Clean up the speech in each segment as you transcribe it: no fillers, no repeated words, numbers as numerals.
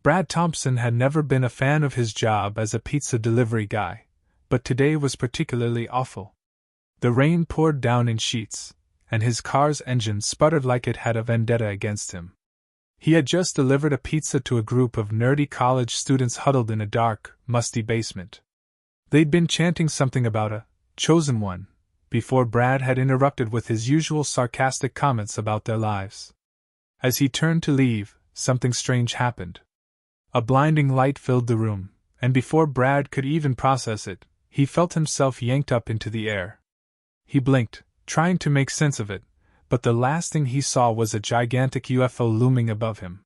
Brad Thompson had never been a fan of his job as a pizza delivery guy, but today was particularly awful. The rain poured down in sheets, and his car's engine sputtered like it had a vendetta against him. He had just delivered a pizza to a group of nerdy college students huddled in a dark, musty basement. They'd been chanting something about a chosen one before Brad had interrupted with his usual sarcastic comments about their lives. As he turned to leave, something strange happened. A blinding light filled the room, and before Brad could even process it, he felt himself yanked up into the air. He blinked, trying to make sense of it, but the last thing he saw was a gigantic UFO looming above him.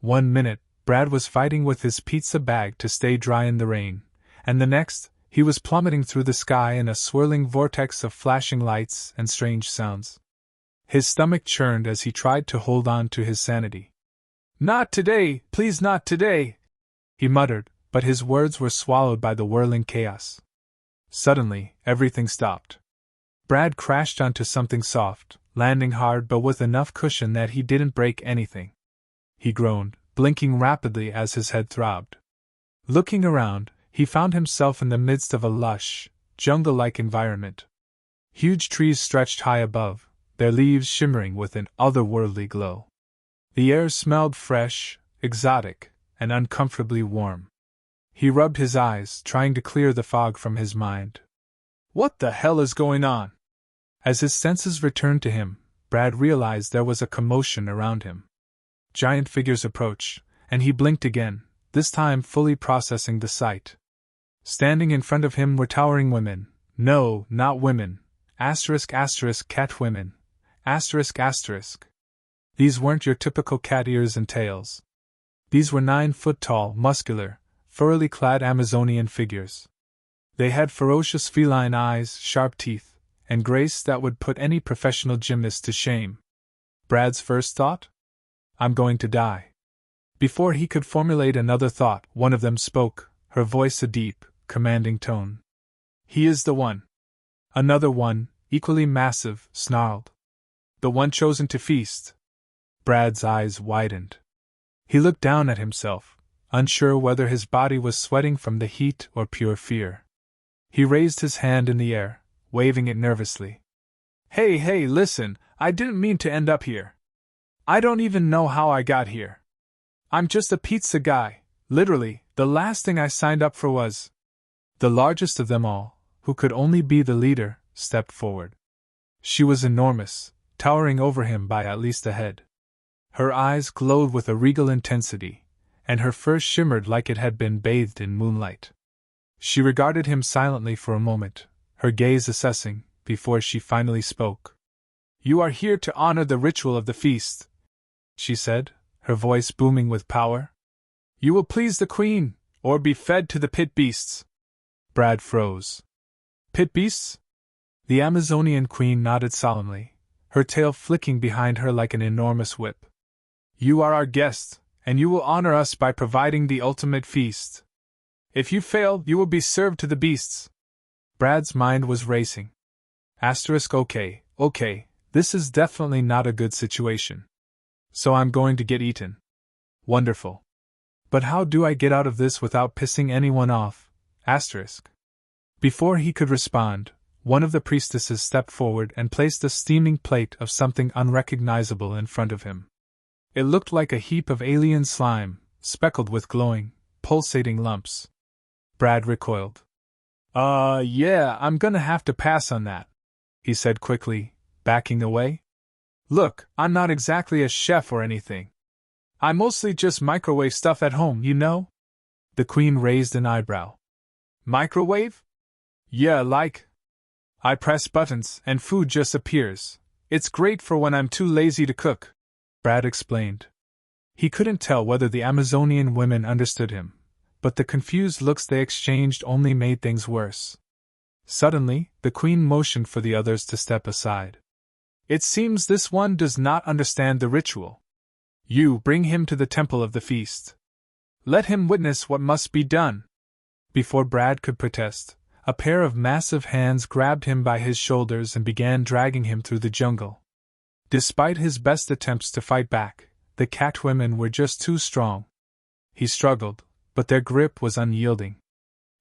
1 minute, Brad was fighting with his pizza bag to stay dry in the rain, and the next, he was plummeting through the sky in a swirling vortex of flashing lights and strange sounds. His stomach churned as he tried to hold on to his sanity. "Not today, please not today," he muttered, but his words were swallowed by the whirling chaos. Suddenly, everything stopped. Brad crashed onto something soft, landing hard but with enough cushion that he didn't break anything. He groaned, blinking rapidly as his head throbbed. Looking around, he found himself in the midst of a lush, jungle-like environment. Huge trees stretched high above, their leaves shimmering with an otherworldly glow. The air smelled fresh, exotic, and uncomfortably warm. He rubbed his eyes, trying to clear the fog from his mind. What the hell is going on? As his senses returned to him, Brad realized there was a commotion around him. Giant figures approached, and he blinked again, this time fully processing the sight. Standing in front of him were towering women. No, not women. **cat women. **. These weren't your typical cat ears and tails. These were 9-foot-tall, muscular, furrily clad Amazonian figures. They had ferocious feline eyes, sharp teeth, and grace that would put any professional gymnast to shame. Brad's first thought? I'm going to die. Before he could formulate another thought, one of them spoke, her voice a deep, commanding tone. He is the one. Another one, equally massive, snarled. The one chosen to feast. Brad's eyes widened. He looked down at himself, unsure whether his body was sweating from the heat or pure fear. He raised his hand in the air, waving it nervously. Hey, listen, I didn't mean to end up here. I don't even know how I got here. I'm just a pizza guy. Literally, the last thing I signed up for was... The largest of them all, who could only be the leader, stepped forward. She was enormous, towering over him by at least a head. Her eyes glowed with a regal intensity, and her fur shimmered like it had been bathed in moonlight. She regarded him silently for a moment, her gaze assessing, before she finally spoke. You are here to honor the ritual of the feast, she said, her voice booming with power. You will please the queen, or be fed to the pit beasts. Brad froze. Pit beasts? The Amazonian queen nodded solemnly, her tail flicking behind her like an enormous whip. You are our guest, and you will honor us by providing the ultimate feast. If you fail, you will be served to the beasts. Brad's mind was racing. Okay, this is definitely not a good situation. So I'm going to get eaten. Wonderful. But how do I get out of this without pissing anyone off? Before he could respond, one of the priestesses stepped forward and placed a steaming plate of something unrecognizable in front of him. It looked like a heap of alien slime, speckled with glowing, pulsating lumps. Brad recoiled. Yeah, I'm gonna have to pass on that, he said quickly, backing away. Look, I'm not exactly a chef or anything. I mostly just microwave stuff at home, you know? The queen raised an eyebrow. Microwave? Yeah, like. I press buttons and food just appears. It's great for when I'm too lazy to cook, Brad explained. He couldn't tell whether the Amazonian women understood him, but the confused looks they exchanged only made things worse. Suddenly, the queen motioned for the others to step aside. It seems this one does not understand the ritual. You bring him to the temple of the feast. Let him witness what must be done. Before Brad could protest, a pair of massive hands grabbed him by his shoulders and began dragging him through the jungle. Despite his best attempts to fight back, the cat women were just too strong. He struggled, but their grip was unyielding.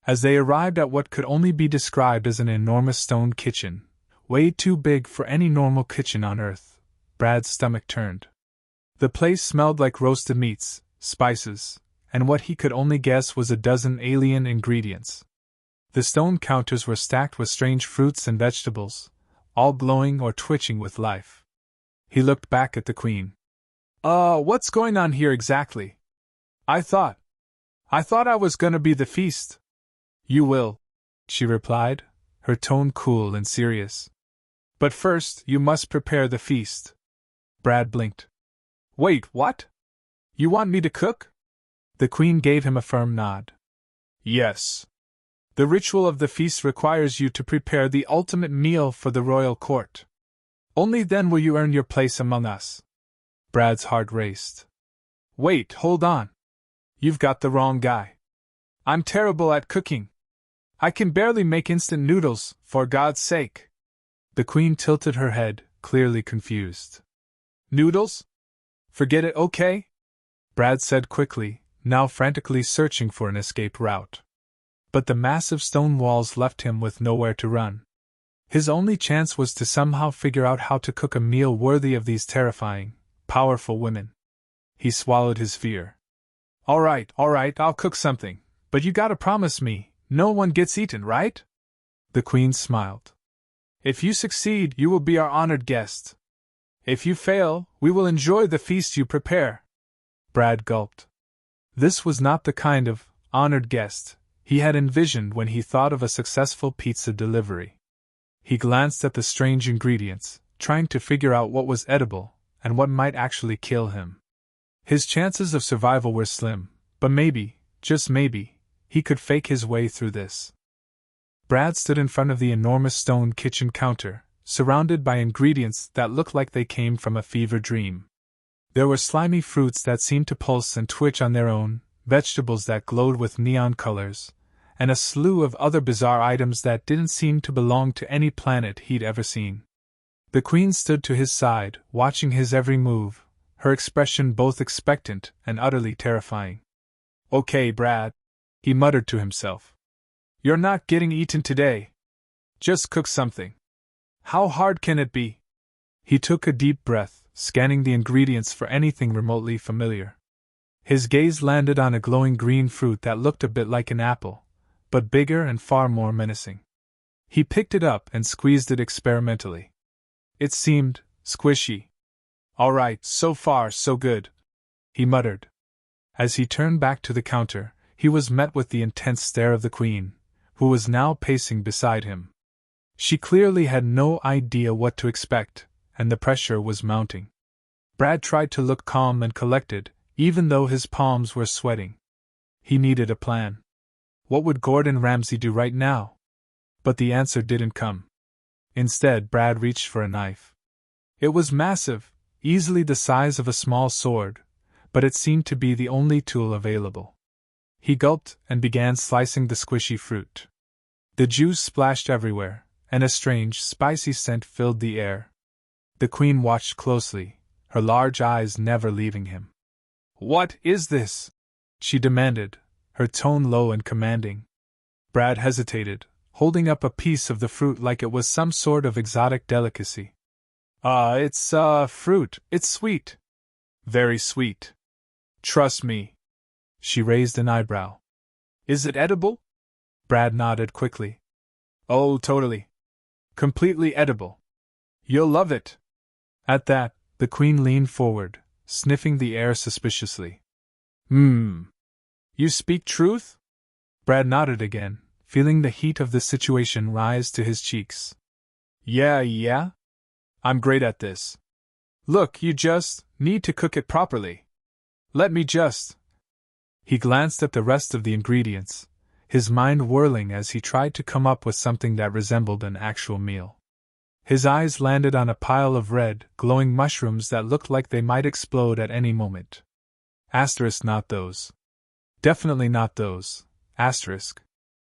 As they arrived at what could only be described as an enormous stone kitchen, way too big for any normal kitchen on Earth, Brad's stomach turned. The place smelled like roasted meats, spices, and what he could only guess was a dozen alien ingredients. The stone counters were stacked with strange fruits and vegetables, all glowing or twitching with life. He looked back at the Queen. What's going on here exactly? I thought I was gonna be the feast." "You will," she replied, her tone cool and serious. "But first, you must prepare the feast." Brad blinked. "Wait, what? You want me to cook?" The Queen gave him a firm nod. "Yes. The ritual of the feast requires you to prepare the ultimate meal for the royal court. Only then will you earn your place among us." Brad's heart raced. "Wait, hold on. You've got the wrong guy. I'm terrible at cooking. I can barely make instant noodles, for God's sake." The Queen tilted her head, clearly confused. "Noodles? Forget it, okay?" Brad said quickly, now frantically searching for an escape route. But the massive stone walls left him with nowhere to run. His only chance was to somehow figure out how to cook a meal worthy of these terrifying, powerful women. He swallowed his fear. All right, I'll cook something, but you gotta promise me, no one gets eaten, right?" The Queen smiled. "If you succeed, you will be our honored guest. If you fail, we will enjoy the feast you prepare." Brad gulped. This was not the kind of honored guest he had envisioned when he thought of a successful pizza delivery. He glanced at the strange ingredients, trying to figure out what was edible and what might actually kill him. His chances of survival were slim, but maybe, just maybe, he could fake his way through this. Brad stood in front of the enormous stone kitchen counter, surrounded by ingredients that looked like they came from a fever dream. There were slimy fruits that seemed to pulse and twitch on their own, vegetables that glowed with neon colors, and a slew of other bizarre items that didn't seem to belong to any planet he'd ever seen. The Queen stood to his side, watching his every move, her expression both expectant and utterly terrifying. "Okay, Brad," he muttered to himself. "You're not getting eaten today. Just cook something. How hard can it be?" He took a deep breath, scanning the ingredients for anything remotely familiar. His gaze landed on a glowing green fruit that looked a bit like an apple, but bigger and far more menacing. He picked it up and squeezed it experimentally. It seemed squishy. "All right, so far so good," he muttered. As he turned back to the counter, he was met with the intense stare of the Queen, who was now pacing beside him. She clearly had no idea what to expect, and the pressure was mounting. Brad tried to look calm and collected, even though his palms were sweating. He needed a plan. What would Gordon Ramsay do right now? But the answer didn't come. Instead, Brad reached for a knife. It was massive, easily the size of a small sword, but it seemed to be the only tool available. He gulped and began slicing the squishy fruit. The juice splashed everywhere, and a strange, spicy scent filled the air. The Queen watched closely, her large eyes never leaving him. "What is this?" she demanded, her tone low and commanding. Brad hesitated, holding up a piece of the fruit like it was some sort of exotic delicacy. It's fruit. It's sweet. Very sweet. Trust me." She raised an eyebrow. "Is it edible?" Brad nodded quickly. "Oh, totally. Completely edible. You'll love it." At that, the Queen leaned forward, sniffing the air suspiciously. You speak truth?" Brad nodded again, feeling the heat of the situation rise to his cheeks. Yeah? I'm great at this. Look, you just need to cook it properly. Let me just." He glanced at the rest of the ingredients, his mind whirling as he tried to come up with something that resembled an actual meal. His eyes landed on a pile of red, glowing mushrooms that looked like they might explode at any moment. Asterisk, not those. Definitely not those. Asterisk.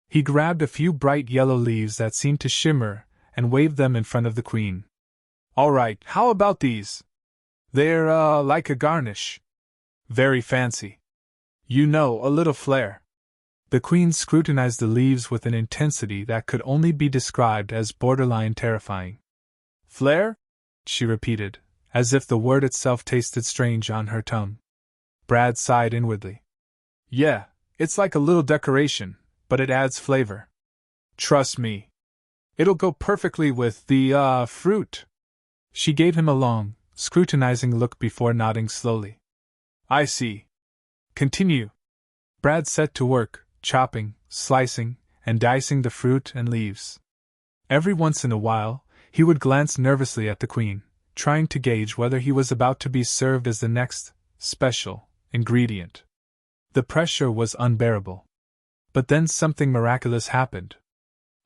He grabbed a few bright yellow leaves that seemed to shimmer and waved them in front of the Queen. "All right, how about these? They're, like a garnish. Very fancy." You know, a little flair. The queen scrutinized the leaves with an intensity that could only be described as borderline terrifying. Flair? She repeated, as if the word itself tasted strange on her tongue. Brad sighed inwardly. Yeah, it's like a little decoration, but it adds flavor. Trust me. It'll go perfectly with the, fruit. She gave him a long, scrutinizing look before nodding slowly. I see. Continue. Brad set to work, chopping, slicing, and dicing the fruit and leaves. Every once in a while, he would glance nervously at the queen, trying to gauge whether he was about to be served as the next, special, ingredient. The pressure was unbearable. But then something miraculous happened.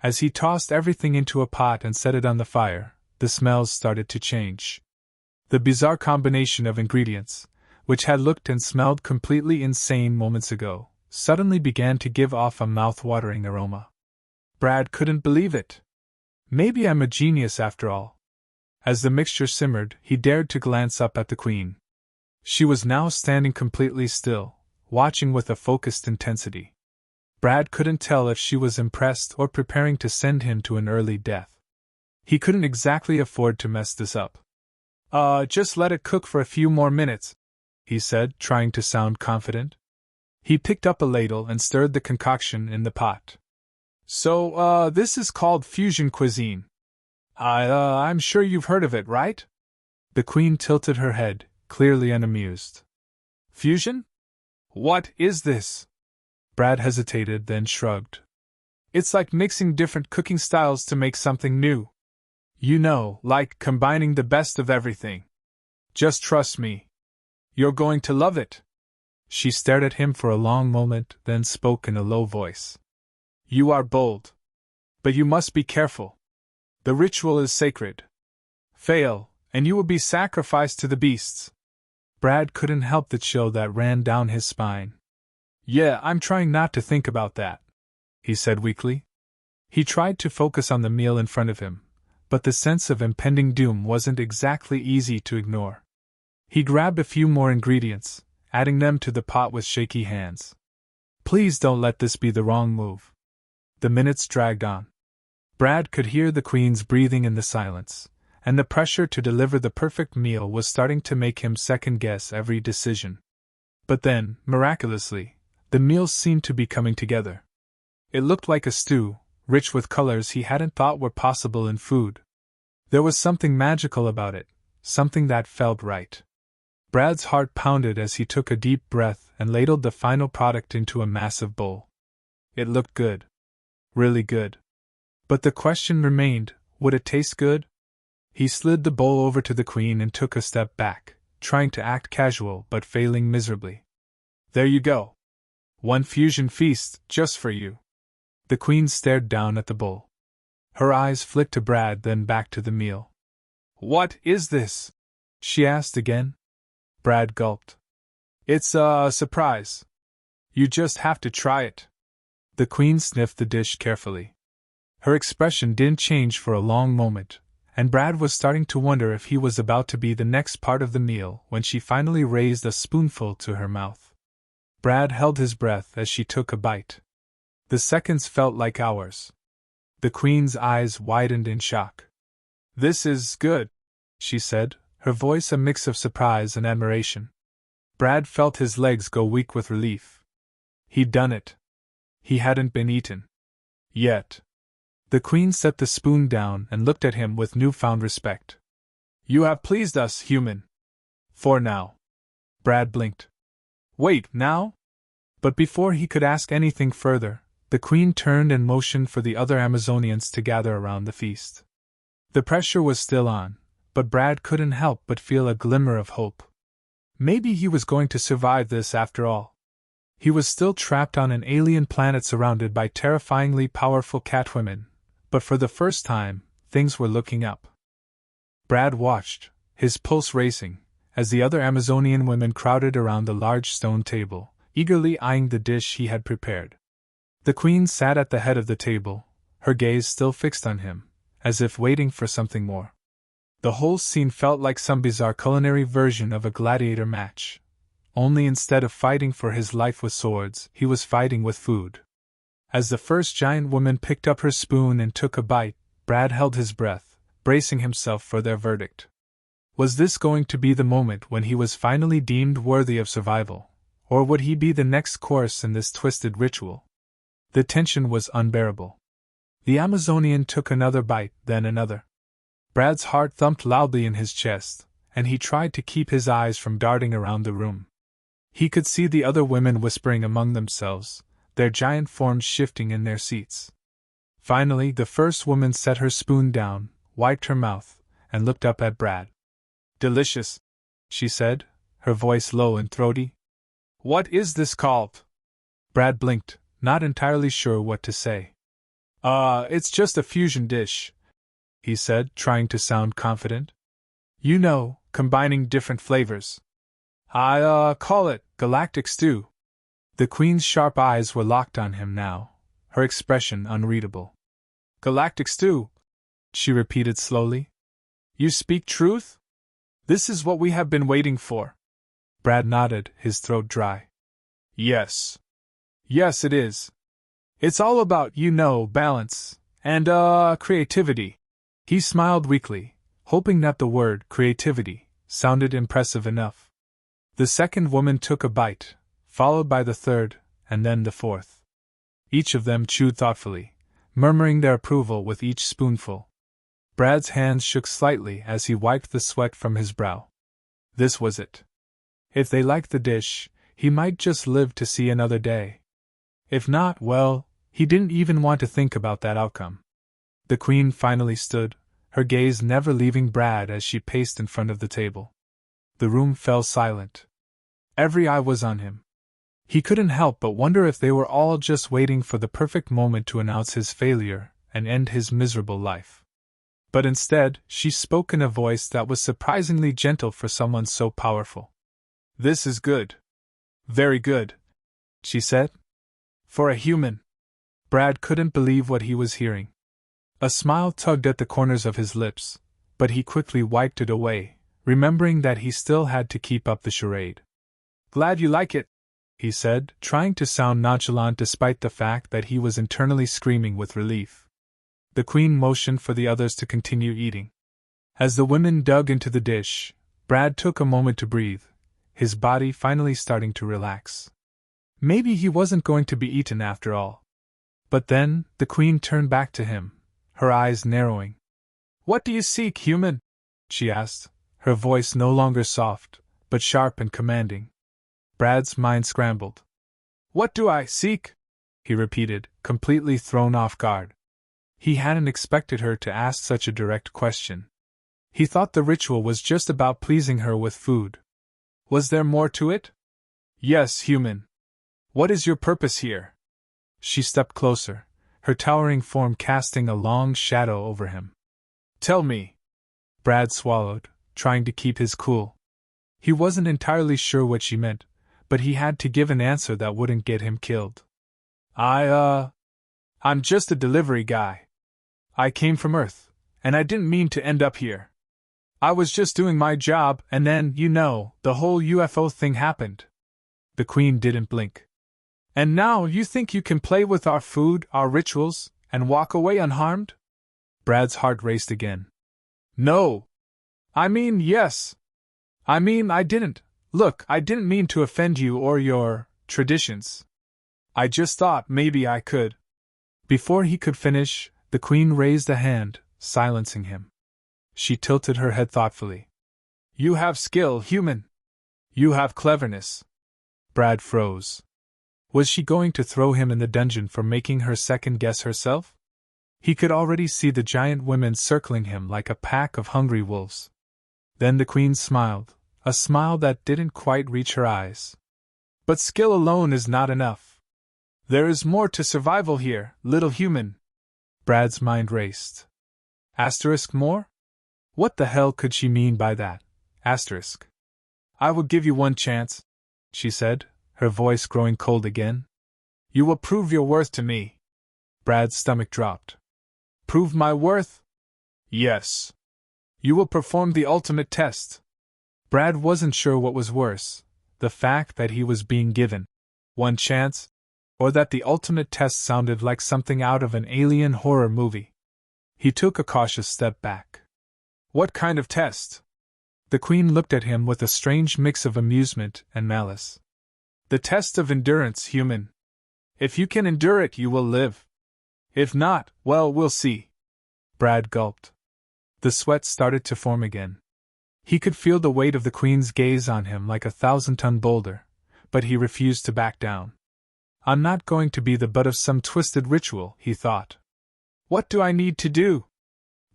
As he tossed everything into a pot and set it on the fire, the smells started to change. The bizarre combination of ingredients, which had looked and smelled completely insane moments ago, suddenly began to give off a mouth-watering aroma. Brad couldn't believe it. Maybe I'm a genius after all. As the mixture simmered, he dared to glance up at the queen. She was now standing completely still, watching with a focused intensity. Brad couldn't tell if she was impressed or preparing to send him to an early death. He couldn't exactly afford to mess this up. Just let it cook for a few more minutes, he said, trying to sound confident. He picked up a ladle and stirred the concoction in the pot. So, this is called fusion cuisine. I'm sure you've heard of it, right? The queen tilted her head, clearly unamused. Fusion? What is this? Brad hesitated, then shrugged. It's like mixing different cooking styles to make something new. You know, like combining the best of everything. Just trust me. You're going to love it. She stared at him for a long moment, then spoke in a low voice. You are bold. But you must be careful. The ritual is sacred. Fail, and you will be sacrificed to the beasts. Brad couldn't help the chill that ran down his spine. Yeah, I'm trying not to think about that, he said weakly. He tried to focus on the meal in front of him, but the sense of impending doom wasn't exactly easy to ignore. He grabbed a few more ingredients, adding them to the pot with shaky hands. Please don't let this be the wrong move. The minutes dragged on. Brad could hear the queen's breathing in the silence, and the pressure to deliver the perfect meal was starting to make him second-guess every decision. But then, miraculously, the meal seemed to be coming together. It looked like a stew, rich with colors he hadn't thought were possible in food. There was something magical about it, something that felt right. Brad's heart pounded as he took a deep breath and ladled the final product into a massive bowl. It looked good. Really good. But the question remained, would it taste good? He slid the bowl over to the queen and took a step back, trying to act casual but failing miserably. There you go. One fusion feast, just for you. The queen stared down at the bowl. Her eyes flicked to Brad, then back to the meal. What is this? She asked again. Brad gulped. It's a surprise. You just have to try it. The queen sniffed the dish carefully. Her expression didn't change for a long moment, and Brad was starting to wonder if he was about to be the next part of the meal when she finally raised a spoonful to her mouth. Brad held his breath as she took a bite. The seconds felt like hours. The queen's eyes widened in shock. This is good, she said, her voice a mix of surprise and admiration. Brad felt his legs go weak with relief. He'd done it. He hadn't been eaten. Yet. The queen set the spoon down and looked at him with newfound respect. You have pleased us, human. For now. Brad blinked. Wait, now? But before he could ask anything further, the queen turned and motioned for the other Amazonians to gather around the feast. The pressure was still on, but Brad couldn't help but feel a glimmer of hope. Maybe he was going to survive this after all. He was still trapped on an alien planet surrounded by terrifyingly powerful catwomen, but for the first time, things were looking up. Brad watched, his pulse racing, as the other Amazonian women crowded around the large stone table, eagerly eyeing the dish he had prepared. The queen sat at the head of the table, her gaze still fixed on him, as if waiting for something more. The whole scene felt like some bizarre culinary version of a gladiator match. only instead of fighting for his life with swords, he was fighting with food. As the first giant woman picked up her spoon and took a bite, Brad held his breath, bracing himself for their verdict. Was this going to be the moment when he was finally deemed worthy of survival, or would he be the next course in this twisted ritual? The tension was unbearable. The Amazonian took another bite, then another. Brad's heart thumped loudly in his chest, and he tried to keep his eyes from darting around the room. He could see the other women whispering among themselves, their giant forms shifting in their seats. Finally, the first woman set her spoon down, wiped her mouth, and looked up at Brad. "Delicious," she said, her voice low and throaty. "What is this called?" Brad blinked, not entirely sure what to say. It's just a fusion dish," he said, trying to sound confident. "You know, combining different flavors. I call it galactic stew." The Queen's sharp eyes were locked on him now, her expression unreadable. "Galactic stew," she repeated slowly. "You speak truth? This is what we have been waiting for." Brad nodded, his throat dry. Yes, it is. It's all about, balance, and, creativity." He smiled weakly, hoping that the word creativity sounded impressive enough. The second woman took a bite, followed by the third, and then the fourth. Each of them chewed thoughtfully, murmuring their approval with each spoonful. Brad's hands shook slightly as he wiped the sweat from his brow. This was it. If they liked the dish, he might just live to see another day. If not, well, he didn't even want to think about that outcome. The Queen finally stood, her gaze never leaving Brad as she paced in front of the table. The room fell silent. Every eye was on him. He couldn't help but wonder if they were all just waiting for the perfect moment to announce his failure and end his miserable life. But instead, she spoke in a voice that was surprisingly gentle for someone so powerful. "This is good. Very good," she said. "For a human." Brad couldn't believe what he was hearing. A smile tugged at the corners of his lips, but he quickly wiped it away, remembering that he still had to keep up the charade. "Glad you like it," he said, trying to sound nonchalant despite the fact that he was internally screaming with relief. The Queen motioned for the others to continue eating. As the women dug into the dish, Brad took a moment to breathe, his body finally starting to relax. Maybe he wasn't going to be eaten after all. But then, the Queen turned back to him, her eyes narrowing. "What do you seek, human?" she asked, her voice no longer soft, but sharp and commanding. Brad's mind scrambled. "What do I seek?" he repeated, completely thrown off guard. He hadn't expected her to ask such a direct question. He thought the ritual was just about pleasing her with food. Was there more to it? "Yes, human. What is your purpose here?" She stepped closer, her towering form casting a long shadow over him. "Tell me." Brad swallowed, trying to keep his cool. He wasn't entirely sure what she meant, but he had to give an answer that wouldn't get him killed. I'm just a delivery guy. I came from Earth, and I didn't mean to end up here. I was just doing my job, and then, the whole UFO thing happened." The Queen didn't blink. "And now you think you can play with our food, our rituals, and walk away unharmed?" Brad's heart raced again. "No. Yes. I didn't. Look, I didn't mean to offend you or your traditions. I just thought maybe I could." Before he could finish, the Queen raised a hand, silencing him. She tilted her head thoughtfully. "You have skill, human. You have cleverness." Brad froze. Was she going to throw him in the dungeon for making her second guess herself? He could already see the giant women circling him like a pack of hungry wolves. Then the Queen smiled, a smile that didn't quite reach her eyes. "But skill alone is not enough. There is more to survival here, little human." Brad's mind raced. Asterisk more? What the hell could she mean by that? Asterisk. "I will give you one chance," she said, her voice growing cold again. "You will prove your worth to me." Brad's stomach dropped. "Prove my worth?" "Yes. You will perform the ultimate test." Brad wasn't sure what was worse, the fact that he was being given one chance, or that the ultimate test sounded like something out of an alien horror movie. He took a cautious step back. What kind of test? The Queen looked at him with a strange mix of amusement and malice. The test of endurance, human. If you can endure it, you will live. If not, well, we'll see. Brad gulped. The sweat started to form again. He could feel the weight of the Queen's gaze on him like a 1,000-ton boulder, but he refused to back down. I'm not going to be the butt of some twisted ritual, he thought. What do I need to do?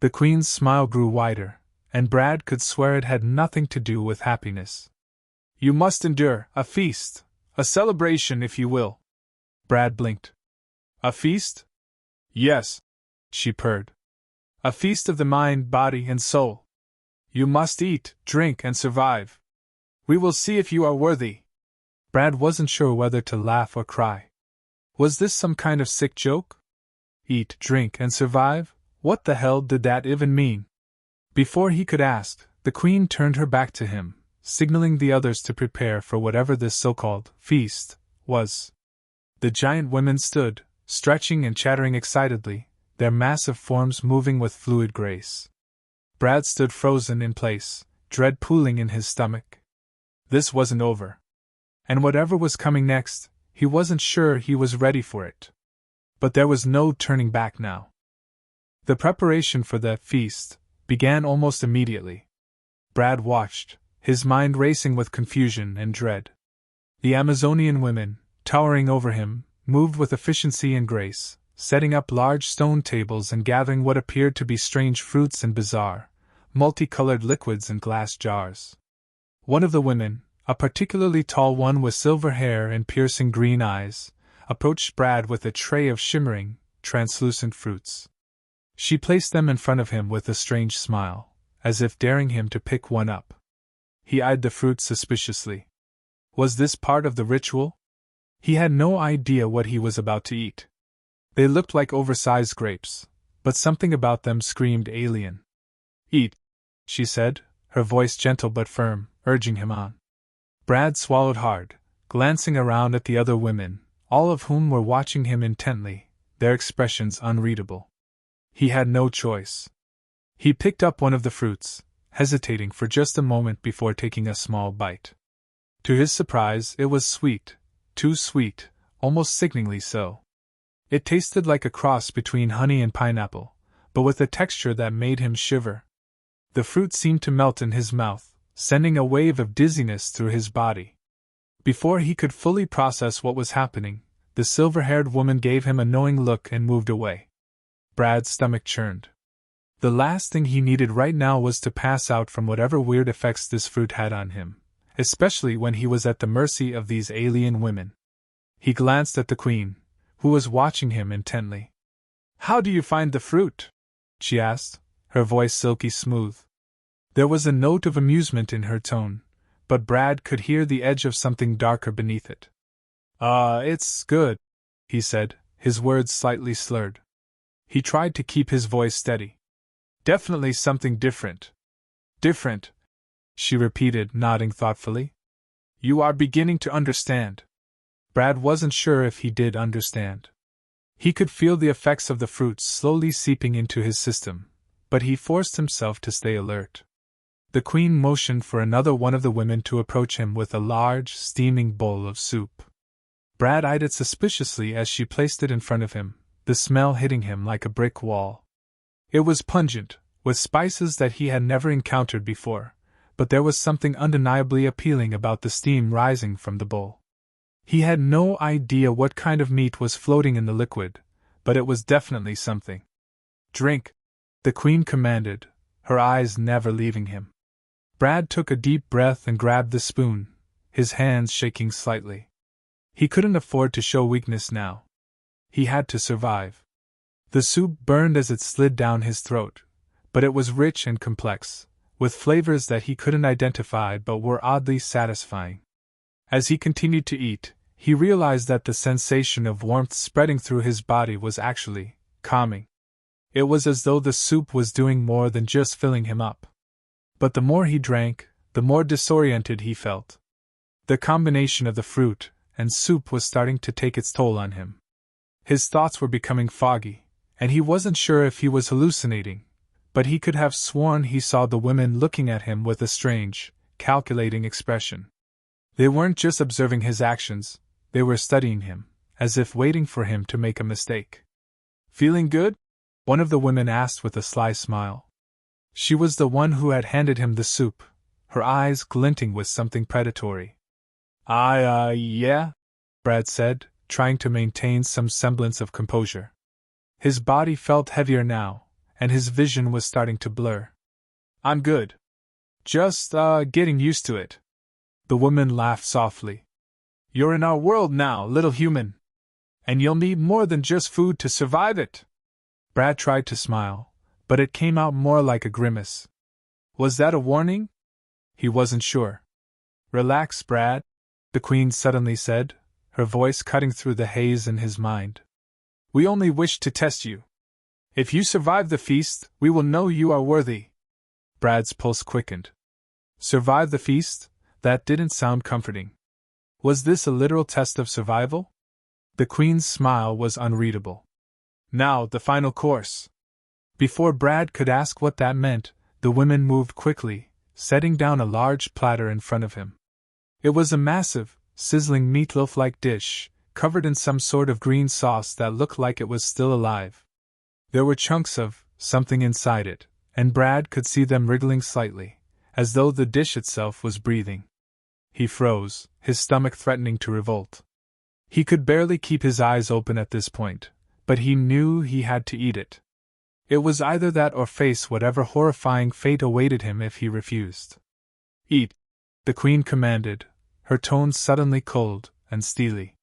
The Queen's smile grew wider, and Brad could swear it had nothing to do with happiness. You must endure a feast, a celebration if you will. Brad blinked. A feast? Yes, she purred. A feast of the mind, body, and soul. You must eat, drink, and survive. We will see if you are worthy. Brad wasn't sure whether to laugh or cry. Was this some kind of sick joke? Eat, drink, and survive? What the hell did that even mean? Before he could ask, the Queen turned her back to him, signaling the others to prepare for whatever this so-called feast was. The giant women stood, stretching and chattering excitedly, their massive forms moving with fluid grace. Brad stood frozen in place, dread pooling in his stomach. This wasn't over. And whatever was coming next, he wasn't sure he was ready for it. But there was no turning back now. The preparation for the feast began almost immediately. Brad watched, his mind racing with confusion and dread. The Amazonian women, towering over him, moved with efficiency and grace, setting up large stone tables and gathering what appeared to be strange fruits and bizarre, multicolored liquids in glass jars. One of the women, a particularly tall one with silver hair and piercing green eyes, approached Brad with a tray of shimmering, translucent fruits. She placed them in front of him with a strange smile, as if daring him to pick one up. He eyed the fruit suspiciously. Was this part of the ritual? He had no idea what he was about to eat. They looked like oversized grapes, but something about them screamed alien. Eat, she said, her voice gentle but firm, urging him on. Brad swallowed hard, glancing around at the other women, all of whom were watching him intently, their expressions unreadable. He had no choice. He picked up one of the fruits, hesitating for just a moment before taking a small bite. To his surprise, it was sweet, too sweet, almost sickeningly so. It tasted like a cross between honey and pineapple, but with a texture that made him shiver. The fruit seemed to melt in his mouth, sending a wave of dizziness through his body. Before he could fully process what was happening, the silver-haired woman gave him a knowing look and moved away. Brad's stomach churned. The last thing he needed right now was to pass out from whatever weird effects this fruit had on him, especially when he was at the mercy of these alien women. He glanced at the Queen, who was watching him intently. How do you find the fruit? She asked, her voice silky smooth. There was a note of amusement in her tone, but Brad could hear the edge of something darker beneath it. It's good, he said, his words slightly slurred. He tried to keep his voice steady. Definitely something different. Different, she repeated, nodding thoughtfully. You are beginning to understand. Brad wasn't sure if he did understand. He could feel the effects of the fruits slowly seeping into his system, but he forced himself to stay alert. The Queen motioned for another one of the women to approach him with a large, steaming bowl of soup. Brad eyed it suspiciously as she placed it in front of him, the smell hitting him like a brick wall. It was pungent, with spices that he had never encountered before, but there was something undeniably appealing about the steam rising from the bowl. He had no idea what kind of meat was floating in the liquid, but it was definitely something. Drink, the Queen commanded, her eyes never leaving him. Brad took a deep breath and grabbed the spoon, his hands shaking slightly. He couldn't afford to show weakness now. He had to survive. The soup burned as it slid down his throat, but it was rich and complex, with flavors that he couldn't identify but were oddly satisfying. As he continued to eat, he realized that the sensation of warmth spreading through his body was actually calming. It was as though the soup was doing more than just filling him up. But the more he drank, the more disoriented he felt. The combination of the fruit and soup was starting to take its toll on him. His thoughts were becoming foggy, and he wasn't sure if he was hallucinating, but he could have sworn he saw the women looking at him with a strange, calculating expression. They weren't just observing his actions, they were studying him, as if waiting for him to make a mistake. "Feeling good?" one of the women asked with a sly smile. She was the one who had handed him the soup, her eyes glinting with something predatory. Yeah," Brad said, trying to maintain some semblance of composure. His body felt heavier now, and his vision was starting to blur. "I'm good. Just, getting used to it." The woman laughed softly. "You're in our world now, little human. And you'll need more than just food to survive it." Brad tried to smile, but it came out more like a grimace. Was that a warning? He wasn't sure. "Relax, Brad," the Queen suddenly said, her voice cutting through the haze in his mind. "We only wish to test you. If you survive the feast, we will know you are worthy." Brad's pulse quickened. Survive the feast? That didn't sound comforting. Was this a literal test of survival? The Queen's smile was unreadable. "Now, the final course." Before Brad could ask what that meant, the women moved quickly, setting down a large platter in front of him. It was a massive, sizzling meatloaf-like dish, covered in some sort of green sauce that looked like it was still alive. There were chunks of something inside it, and Brad could see them wriggling slightly, as though the dish itself was breathing. He froze, his stomach threatening to revolt. He could barely keep his eyes open at this point, but he knew he had to eat it. It was either that or face whatever horrifying fate awaited him if he refused. "Eat," the Queen commanded, her tone suddenly cold and steely.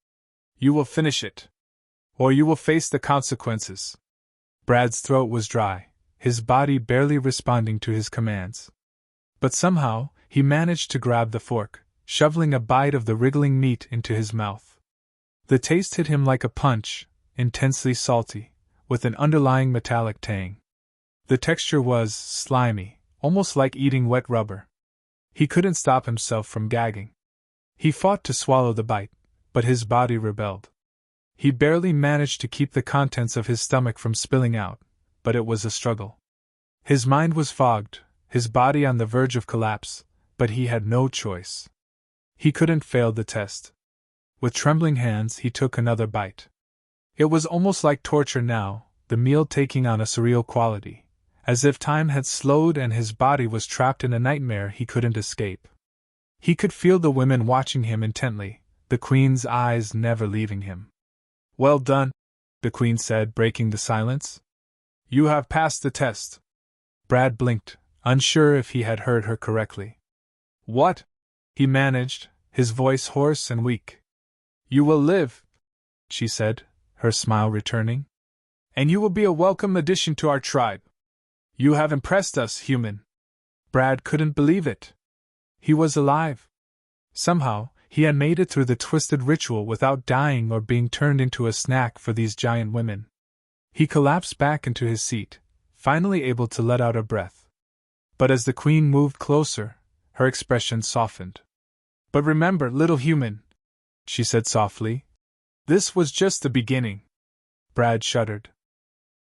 "You will finish it, or you will face the consequences." Brad's throat was dry, his body barely responding to his commands. But somehow, he managed to grab the fork, shoveling a bite of the wriggling meat into his mouth. The taste hit him like a punch, intensely salty, with an underlying metallic tang. The texture was slimy, almost like eating wet rubber. He couldn't stop himself from gagging. He fought to swallow the bite, but his body rebelled. He barely managed to keep the contents of his stomach from spilling out, but it was a struggle. His mind was fogged, his body on the verge of collapse, but he had no choice. He couldn't fail the test. With trembling hands, he took another bite. It was almost like torture now, the meal taking on a surreal quality, as if time had slowed and his body was trapped in a nightmare he couldn't escape. He could feel the women watching him intently, the Queen's eyes never leaving him. "Well done," the Queen said, breaking the silence. "You have passed the test." Brad blinked, unsure if he had heard her correctly. "What?" he managed, his voice hoarse and weak. "You will live," she said, her smile returning. "And you will be a welcome addition to our tribe. You have impressed us, human." Brad couldn't believe it. He was alive. Somehow, he had made it through the twisted ritual without dying or being turned into a snack for these giant women. He collapsed back into his seat, finally able to let out a breath. But as the Queen moved closer, her expression softened. "But remember, little human," she said softly, "this was just the beginning." Brad shuddered.